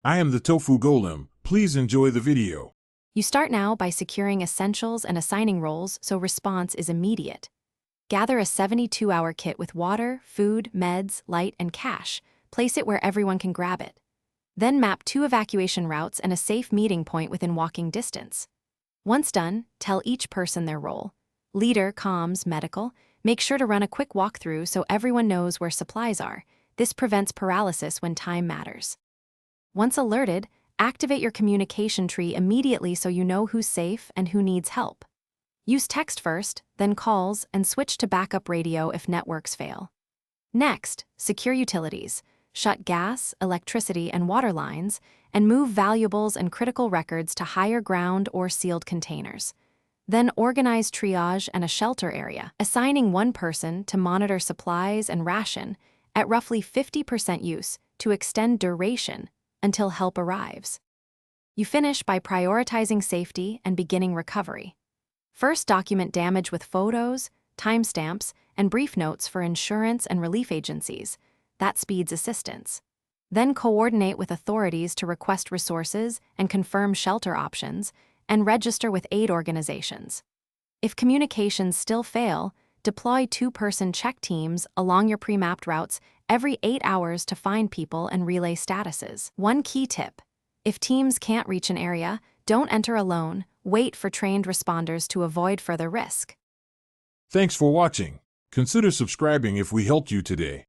I am the Tofu Golem. Please enjoy the video. You start now by securing essentials and assigning roles so response is immediate. Gather a 72-hour kit with water, food, meds, light, and cash. Place it where everyone can grab it. Then map 2 evacuation routes and a safe meeting point within walking distance. Once done, tell each person their role. Leader, comms, medical. Make sure to run a quick walkthrough so everyone knows where supplies are. This prevents paralysis when time matters. Once alerted, activate your communication tree immediately so you know who's safe and who needs help. Use text first, then calls, and switch to backup radio if networks fail. Next, secure utilities. Shut gas, electricity, and water lines, and move valuables and critical records to higher ground or sealed containers. Then organize triage and a shelter area, assigning one person to monitor supplies and ration at roughly 50% use to extend duration until help arrives. You finish by prioritizing safety and beginning recovery. First, document damage with photos, timestamps, and brief notes for insurance and relief agencies. That speeds assistance. Then coordinate with authorities to request resources and confirm shelter options, and register with aid organizations. If communications still fail, deploy 2-person check teams along your pre-mapped routes every 8 hours to find people and relay statuses. One key tip: if teams can't reach an area, don't enter alone. Wait for trained responders to avoid further risk. Thanks for watching. Consider subscribing if we helped you today.